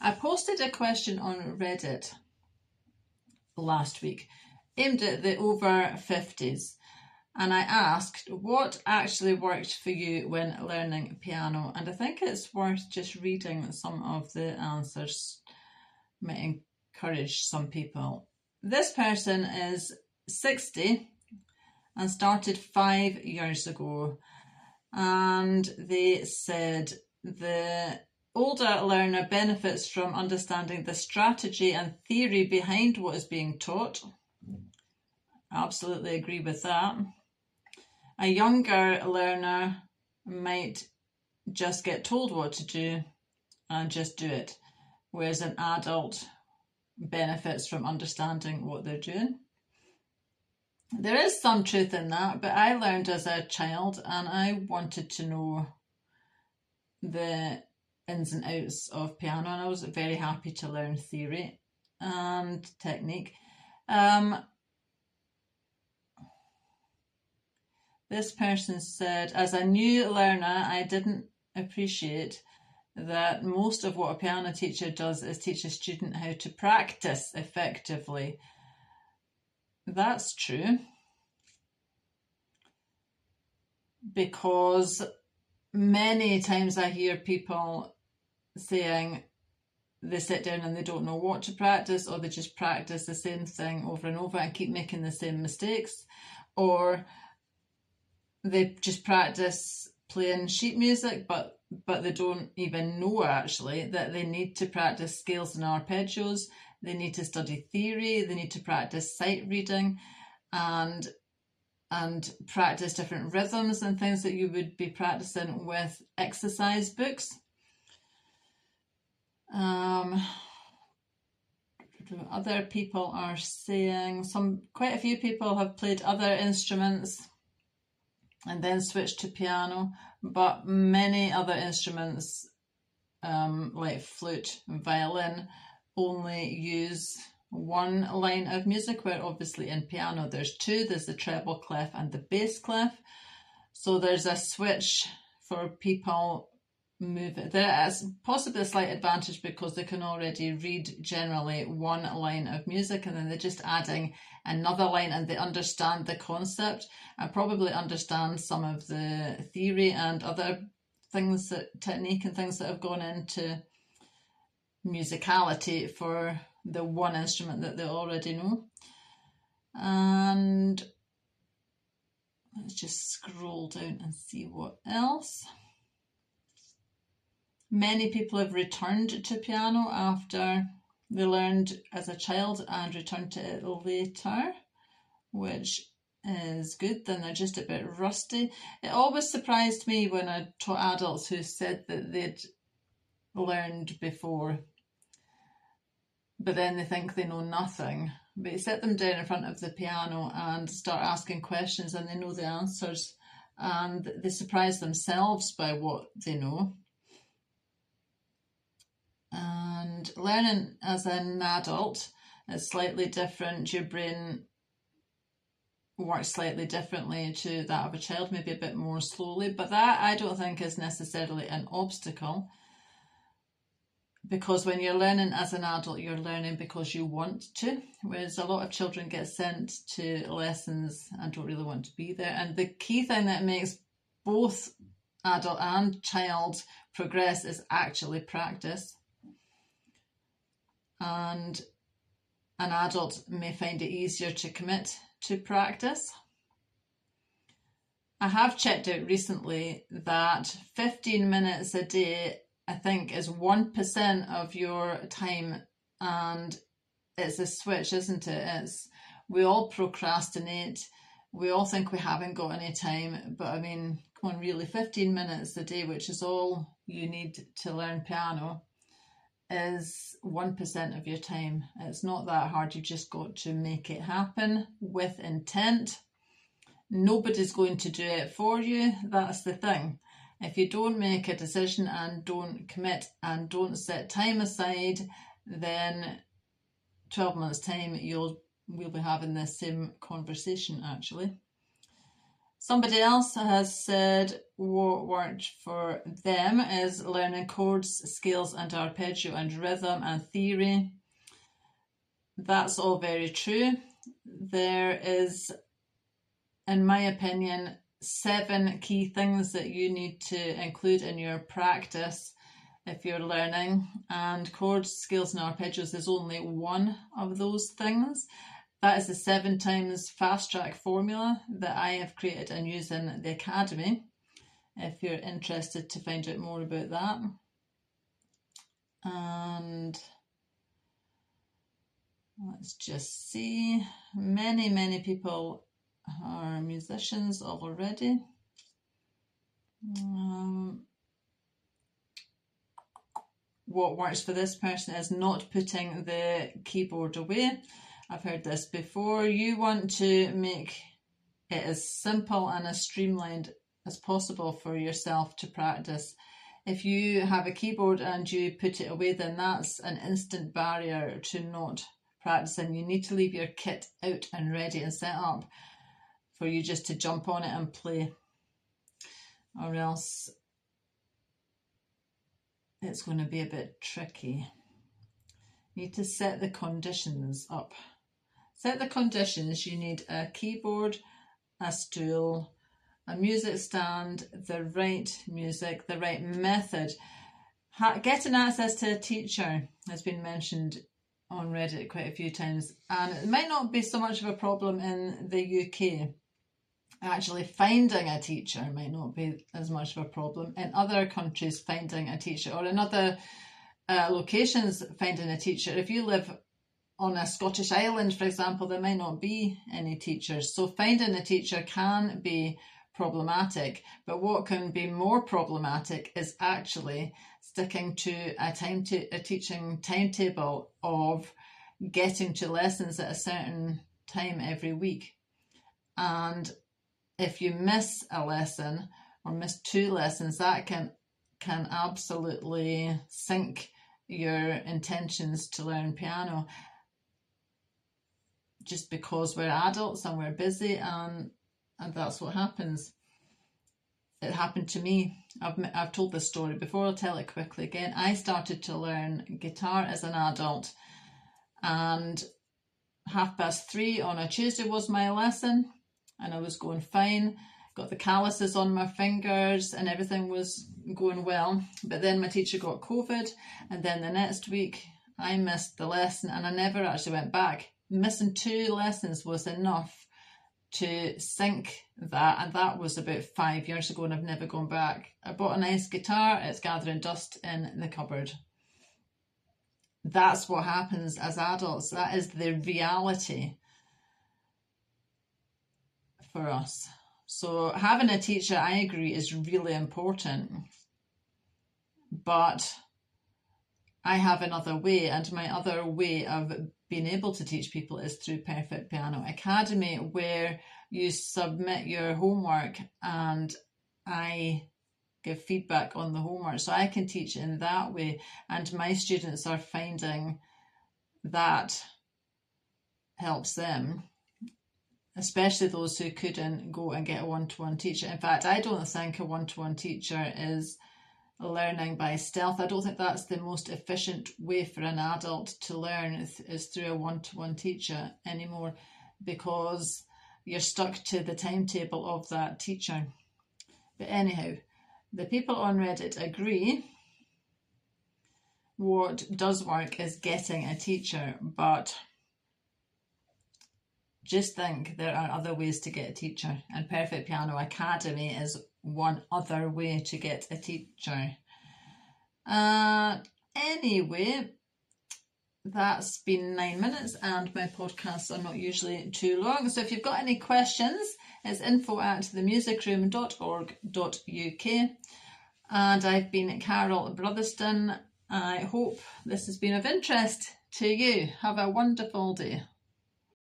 I posted a question on Reddit last week aimed at the over 50s, and I asked what actually worked for you when learning piano, and I think it's worth just reading some of the answers. Might encourage some people. This person is 60 and started 5 years ago, and they said the older learner benefits from understanding the strategy and theory behind what is being taught. Absolutely agree with that. A younger learner might just get told what to do and just do it, whereas an adult benefits from understanding what they're doing. There is some truth in that, but I learned as a child and I wanted to know the ins and outs of piano, and I was very happy to learn theory and technique. This person said, as a new learner, I didn't appreciate that most of what a piano teacher does is teach a student how to practice effectively. That's true, because many times I hear people saying they sit down and they don't know what to practice, or they just practice the same thing over and over and keep making the same mistakes, or they just practice playing sheet music, but they don't even know actually that they need to practice scales and arpeggios, they need to study theory, they need to practice sight reading and practice different rhythms and things that you would be practicing with exercise books. Other people are saying quite a few people have played other instruments and then switched to piano, but many other instruments like flute and violin only use one line of music, where obviously in piano there's two. There's the treble clef and the bass clef. So there's a switch for people moving. There is possibly a slight advantage because they can already read generally one line of music, and then they're just adding another line and they understand the concept and probably understand some of the theory and other things, that technique and things that have gone into musicality for the one instrument that they already know. And let's just scroll down and see what else. Many people have returned to piano after they learned as a child and returned to it later, which is good. Then they're just a bit rusty. It always surprised me when I taught adults who said that they'd learned before, but then they think they know nothing. But you sit them down in front of the piano and start asking questions and they know the answers, and they surprise themselves by what they know. And learning as an adult is slightly different. Your brain works slightly differently to that of a child, maybe a bit more slowly, but that I don't think is necessarily an obstacle, because when you're learning as an adult, you're learning because you want to, whereas a lot of children get sent to lessons and don't really want to be there. And the key thing that makes both adult and child progress is actually practice. And an adult may find it easier to commit to practice. I have checked out recently that 15 minutes a day, I think, is 1% of your time, and it's a switch, isn't it? We all procrastinate, we all think we haven't got any time, but I mean, come on, really, 15 minutes a day, which is all you need to learn piano, is 1% of your time. It's not that hard. You just got to make it happen with intent. Nobody's going to do it for you. That's the thing. If you don't make a decision and don't commit and don't set time aside, then 12 months time we'll be having this same conversation actually. Somebody else has said what worked for them is learning chords, scales and arpeggio and rhythm and theory. That's all very true. There is, in my opinion, 7 key things that you need to include in your practice if you're learning, and chords, scales and arpeggios is only one of those things. That is the 7 times fast track formula that I have created and use in the Academy, if you're interested to find out more about that. And let's just see, many people are musicians already. What works for this person is not putting the keyboard away. I've heard this before. You want to make it as simple and as streamlined as possible for yourself to practice. If you have a keyboard and you put it away, then that's an instant barrier to not practicing. You need to leave your kit out and ready and set up for you just to jump on it and play, or else it's going to be a bit tricky. You need to set the conditions up. Set the conditions. You need a keyboard, a stool, a music stand, the right music, the right method. Getting access to a teacher has been mentioned on Reddit quite a few times, and it might not be so much of a problem in the UK. Actually, finding a teacher might not be as much of a problem. In other countries, finding a teacher, or in other locations, finding a teacher. If you live on a Scottish island, for example, there might not be any teachers. So finding a teacher can be problematic. But what can be more problematic is actually sticking to a teaching timetable of getting to lessons at a certain time every week. And if you miss a lesson or miss 2 lessons, that can absolutely sink your intentions to learn piano, just because we're adults and we're busy, and that's what happens. It happened to me. I've told this story before. I'll tell it quickly again. I started to learn guitar as an adult, and 3:30 on a Tuesday was my lesson, and I was going fine. Got the calluses on my fingers and everything was going well. But then my teacher got COVID, and then the next week I missed the lesson and I never actually went back. Missing 2 lessons was enough to sink that, and that was about 5 years ago, and I've never gone back. I bought a nice guitar, it's gathering dust in the cupboard. That's what happens as adults. That is the reality for us. So having a teacher, I agree, is really important. But I have another way, and my other way of being able to teach people is through Perfect Piano Academy, where you submit your homework and I give feedback on the homework. So I can teach in that way, and my students are finding that helps them, especially those who couldn't go and get a one-to-one teacher. In fact, I don't think a one-to-one teacher is learning by stealth. I don't think that's the most efficient way for an adult to learn is through a one-to-one teacher anymore, because you're stuck to the timetable of that teacher. But anyhow, the people on Reddit agree what does work is getting a teacher, but just think there are other ways to get a teacher, and Perfect Piano Academy is one other way to get a teacher. Anyway, that's been 9 minutes, and my podcasts are not usually too long. So if you've got any questions, it's info@themusicroom.org.uk. And I've been Carol Brotherston. I hope this has been of interest to you. Have a wonderful day.